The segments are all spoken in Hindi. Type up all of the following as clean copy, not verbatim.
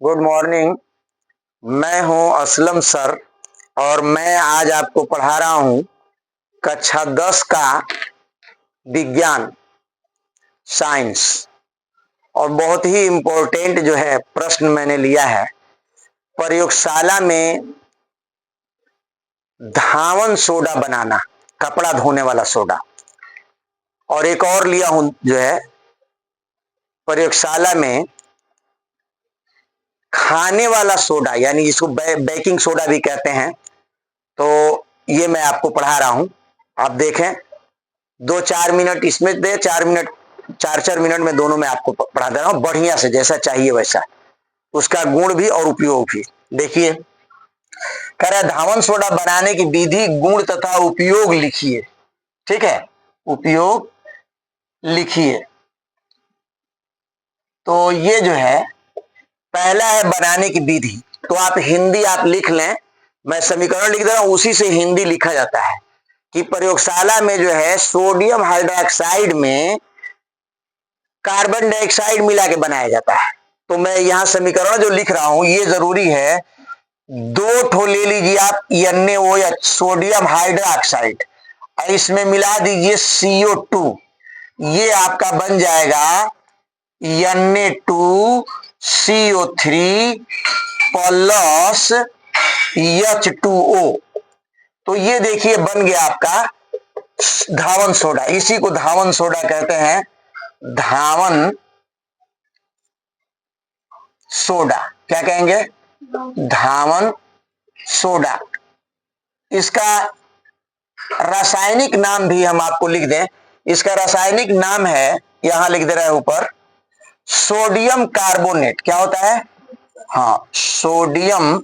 Good morning. मैं हूं असलम सर और मैं आज आपको पढ़ा रहा हूं कक्षा 10 का विज्ञान साइंस। और बहुत ही इम्पोर्टेंट जो है प्रश्न मैंने लिया है, प्रयोगशाला में धावन सोडा बनाना, कपड़ा धोने वाला सोडा। और एक और लिया हूं जो है प्रयोगशाला में खाने वाला सोडा, यानी जिसको बेकिंग सोडा भी कहते हैं। तो ये मैं आपको पढ़ा रहा हूं, आप देखें। 2-4 मिनट इसमें दे, 4 मिनट 4-4 मिनट में दोनों में आपको पढ़ा दे रहा हूं, बढ़िया से, जैसा चाहिए वैसा, उसका गुण भी और उपयोग भी। देखिए, कह रहा है धावन सोडा बनाने की विधि, गुण तथा उपयोग लिखिए। ठीक है, उपयोग लिखिए। तो ये जो है पहला है बनाने की विधि। तो आप हिंदी आप लिख लें, मैं समीकरण लिख दे रहा हूं, उसी से हिंदी लिखा जाता है कि प्रयोगशाला में जो है सोडियम हाइड्रोक्साइड में कार्बन डाइऑक्साइड मिला के बनाया जाता है। तो मैं यहां समीकरण जो लिख रहा हूं ये जरूरी है, 2 ठो ले लीजिए आप NaOH, सोडियम हाइड्रोक्साइड, और इसमें मिला दीजिए CO2। ये आपका बन जाएगा Na2CO3 प्लस H2O। तो ये देखिए बन गया आपका धावन सोडा। इसी को धावन सोडा कहते हैं, धावन सोडा। क्या कहेंगे? धावन सोडा। इसका रासायनिक नाम भी हम आपको लिख दें। इसका रासायनिक नाम है, यहां लिख दे रहा है ऊपर, सोडियम कार्बोनेट। क्या होता है? हाँ, सोडियम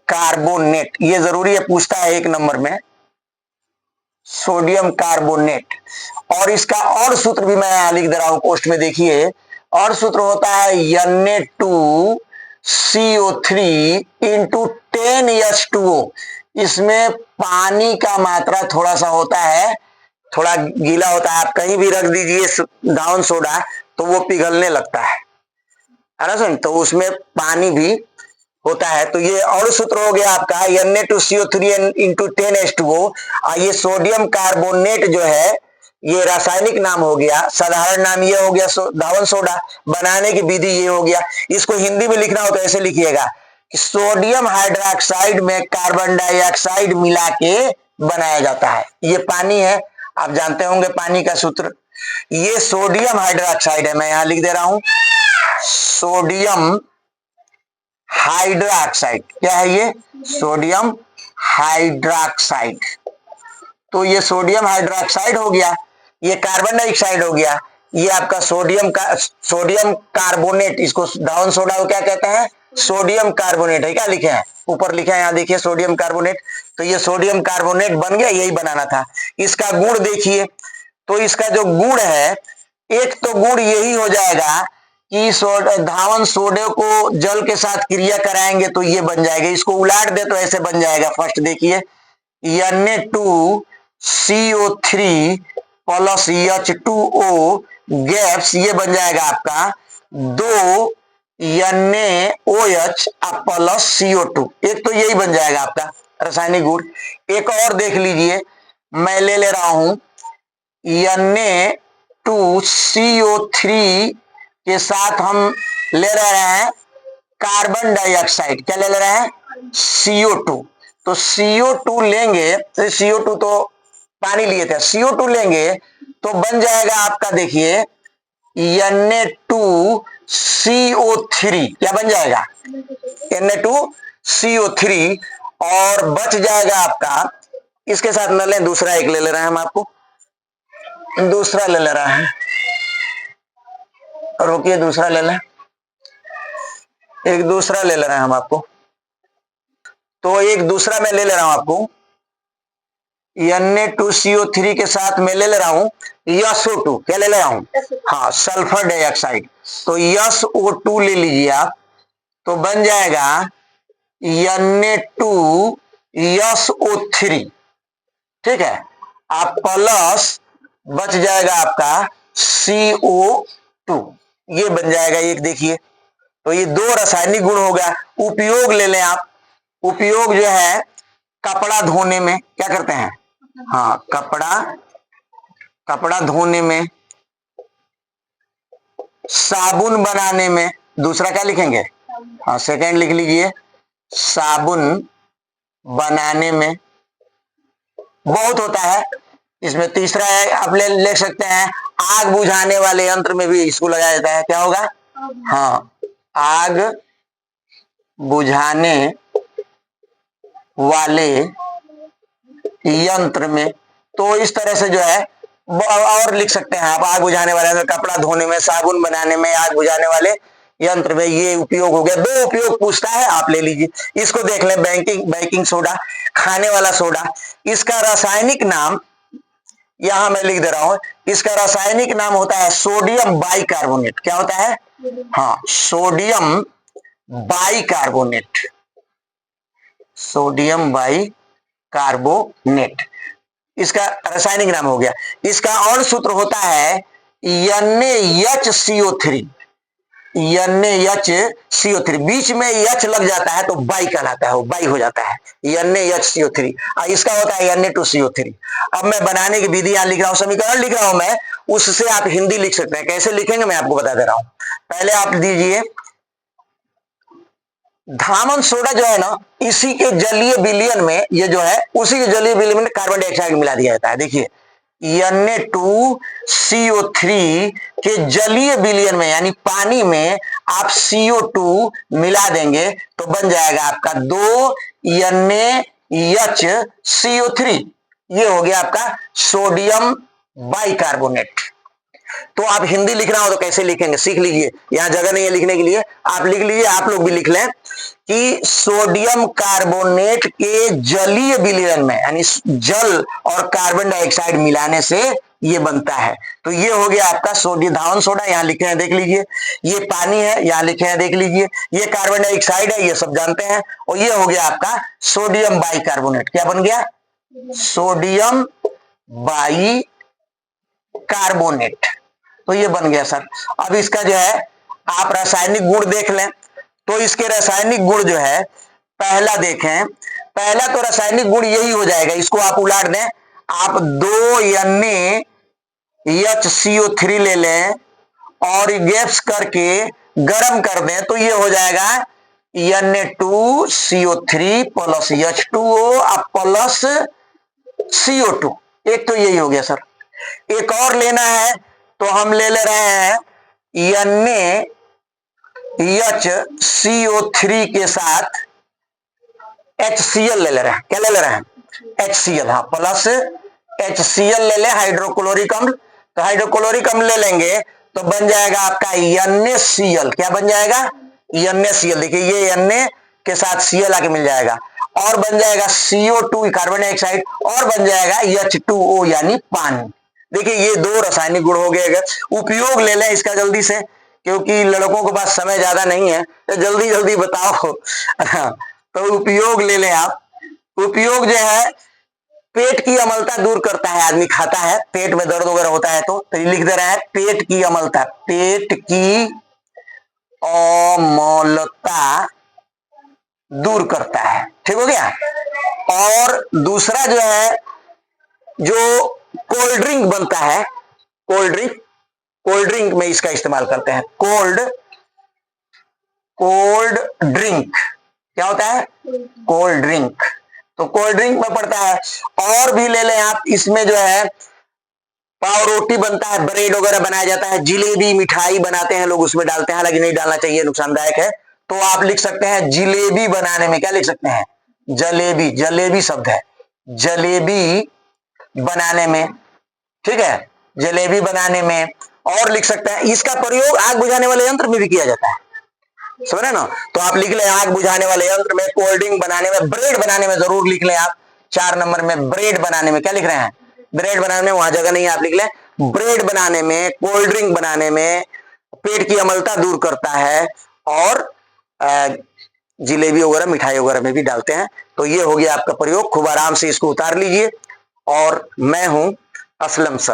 कार्बोनेट। ये जरूरी है, पूछता है 1 नंबर में, सोडियम कार्बोनेट। और इसका और सूत्र भी मैं यहां लिख दे रहा हूं पोस्ट में, देखिए। और सूत्र होता है Na2CO3 इंटू 10H2O। इसमें पानी का मात्रा थोड़ा सा होता है, थोड़ा गीला होता है। आप कहीं भी रख दीजिए धावन सोडा तो वो पिघलने लगता है ना सुन, तो उसमें पानी भी होता है। तो ये और सूत्र हो गया आपका Na2CO3 इंटू 10H2O। और ये सोडियम कार्बोनेट जो है ये रासायनिक नाम हो गया, साधारण नाम ये हो गया धावन सोडा। बनाने की विधि ये हो गया। इसको हिंदी में लिखना हो तो ऐसे लिखिएगा कि सोडियम हाइड्रोक्साइड में कार्बन डाइऑक्साइड मिला के बनाया जाता है। ये पानी है, आप जानते होंगे पानी का सूत्र। ये सोडियम हाइड्रोक्साइड है, मैं यहां लिख दे रहा हूं सोडियम हाइड्रोक्साइड। क्या है ये? Sodium hydroxide. तो ये सोडियम हाइड्रोक्साइड हो गया, ये कार्बन डाइऑक्साइड हो गया, ये आपका सोडियम कार्बोनेट। इसको धावन सोडा को क्या कहते हैं? सोडियम कार्बोनेट है। क्या लिखे हैं? ऊपर लिखा है, यहां देखिए सोडियम कार्बोनेट। तो ये सोडियम कार्बोनेट बन गया, यही बनाना था। इसका गुण देखिए, तो इसका जो गुण है, एक तो गुण यही हो जाएगा कि धावन सोडे को जल के साथ क्रिया कराएंगे तो ये बन जाएगा। इसको उलाट दे तो ऐसे बन जाएगा। फर्स्ट देखिए, Na2CO3 प्लस H2O गैस, ये बन जाएगा आपका 2 NaOH प्लस CO2। एक तो यही बन जाएगा आपका रासायनिक गुण। एक और देख लीजिए, मैं ले रहा हूं Na2CO3 के साथ हम ले रहे हैं कार्बन डाइऑक्साइड। क्या ले रहे हैं? CO2। तो CO2 लेंगे, तो CO2 तो पानी लिए थे, CO2 लेंगे तो बन जाएगा आपका, देखिए Na2CO3। क्या बन जाएगा? Na2CO3। और बच जाएगा आपका, इसके साथ न लें, दूसरा एक ले रहे हैं हम, आपको दूसरा ले रहा है, रोकिए, दूसरा ले लें, एक दूसरा ले रहे हैं हम आपको। तो एक दूसरा मैं ले रहा हूं आपको, Na2CO3 के साथ मैं ले रहा हूं SO2। क्या ले रहा हूं? हाँ, सल्फर डाइऑक्साइड। तो SO2 ले लीजिए आप, तो बन जाएगा Na2SO3। ठीक है, आप प्लस बच जाएगा आपका CO2। ये बन जाएगा एक, देखिए तो ये दो रासायनिक गुण हो गया। उपयोग ले लें आप, उपयोग जो है कपड़ा धोने में क्या करते हैं, हाँ कपड़ा धोने में, साबुन बनाने में, दूसरा क्या लिखेंगे, हाँ सेकंड लिख लीजिए, साबुन बनाने में बहुत होता है। इसमें तीसरा है, आप ले सकते हैं आग बुझाने वाले यंत्र में भी इसको लगाया जाता है, क्या होगा, हाँ आग बुझाने वाले यंत्र में। तो इस तरह से जो है और लिख सकते हैं आप, आग बुझाने वाले यंत्र, कपड़ा धोने में, साबुन बनाने में, आग बुझाने वाले यंत्र में, ये उपयोग हो गया। दो उपयोग पूछता है, आप ले लीजिए। इसको देख लें, बेकिंग सोडा, खाने वाला सोडा, इसका रासायनिक नाम यहां मैं लिख दे रहा हूं, इसका रासायनिक नाम होता है सोडियम बाइकार्बोनेट। क्या होता है, हाँ सोडियम बाइकार्बोनेट, सोडियम बाइकार्बोनेट इसका रासायनिक नाम हो गया। इसका और सूत्र होता है NaHCO3, NaHCO3, बीच में H लग जाता है तो बाई कहलाता है, वो बाई हो जाता है, NaHCO3। इसका होता है Na2CO3। अब मैं बनाने की विधि यहां लिख रहा हूं, समीकरण लिख रहा हूं मैं, उससे आप हिंदी लिख सकते हैं। कैसे लिखेंगे मैं आपको बता दे रहा हूं। पहले आप दीजिए, धामन सोडा जो है ना, इसी के जलीय विलयन में, ये जो है उसी के जलीय विलयन में कार्बन डाइऑक्साइड मिला दिया जाता है। देखिए Na2CO3 के जलीय विलयन में, यानी पानी में आप CO2 मिला देंगे तो बन जाएगा आपका 2 NaHCO3। ये हो गया आपका सोडियम बाइकार्बोनेट। तो आप हिंदी लिखना हो तो कैसे लिखेंगे सीख लीजिए, यहां जगह नहीं है लिखने के लिए, आप लिख लीजिए, आप लोग भी लिख लें कि सोडियम कार्बोनेट के जलीय विलयन में, यानी जल और कार्बन डाइऑक्साइड मिलाने से ये बनता है। तो ये हो गया आपका सोडियम धावन सोडा, यहां लिखे हैं देख लीजिए, ये पानी है यहां लिखे हैं देख लीजिए, ये कार्बन डाइऑक्साइड है ये सब जानते हैं, और ये हो गया आपका सोडियम बाइकार्बोनेट। क्या बन गया, सोडियम बाइकार्बोनेट। तो ये बन गया सर। अब इसका जो है आप रासायनिक गुण देख लें, तो इसके रासायनिक गुण जो है, पहला देखें, पहला तो रासायनिक गुण यही हो जाएगा, इसको आप उलाट दें, आप 2 NaHCO3 ले लें और गैस करके गर्म कर दें तो ये हो जाएगा Na2CO3 plus H2O plus CO2। एक तो यही हो गया सर। एक और लेना है तो हम ले रहे हैं NaHCO3 के साथ HCl ले रहे हैं। क्या ले रहे हैं, HCl, हाँ प्लस HCl ले ले, हाइड्रोक्लोरिक अम्ल। तो हाइड्रोक्लोरिक अम्ल ले लेंगे तो बन जाएगा आपका NaCl। क्या बन जाएगा, NaCl। देखिए ये Na के साथ Cl आके मिल जाएगा, और बन जाएगा CO2 कार्बन डाइऑक्साइड, और बन जाएगा H2O यानी पानी। देखिए ये दो रासायनिक गुण हो गए। उपयोग ले लें इसका जल्दी से, क्योंकि लड़कों के पास समय ज्यादा नहीं है तो जल्दी जल्दी बताओ। तो उपयोग ले लें आप। उपयोग जो है पेट की अम्लता दूर करता है, आदमी खाता है पेट में दर्द वगैरह होता है तो लिख दे रहा है पेट की अम्लता, पेट की अम्लता दूर करता है। ठीक हो गया। और दूसरा जो है, जो कोल्ड ड्रिंक बनता है, कोल्ड ड्रिंक में इसका इस्तेमाल करते हैं। कोल्ड ड्रिंक क्या होता है, कोल्ड ड्रिंक। तो कोल्ड ड्रिंक में पड़ता है। और भी ले लें आप, इसमें जो है पाव रोटी बनता है, ब्रेड वगैरह बनाया जाता है, जिलेबी मिठाई बनाते हैं लोग, उसमें डालते हैं, हालांकि नहीं डालना चाहिए, नुकसानदायक है। तो आप लिख सकते हैं जिलेबी बनाने में, क्या लिख सकते हैं, जलेबी, जलेबी शब्द है, जलेबी बनाने में। ठीक है, जलेबी बनाने में। और लिख सकते हैं इसका प्रयोग आग बुझाने वाले यंत्र में भी किया जाता है, समझे ना। तो आप लिख लें आग बुझाने वाले यंत्र में, कोल्ड ड्रिंक बनाने में, ब्रेड बनाने में जरूर लिख लें आप। 4 नंबर में ब्रेड बनाने में, क्या लिख रहे हैं, ब्रेड बनाने में, वहां जगह नहीं है, आप लिख लें ब्रेड बनाने में, कोल्ड ड्रिंक बनाने में पेट की अम्लता दूर करता है, और जिलेबी वगैरह मिठाई वगैरह में भी डालते हैं। तो ये हो गया आपका प्रयोग। खूब आराम से इसको उतार लीजिए। और मैं हूं असलम सर।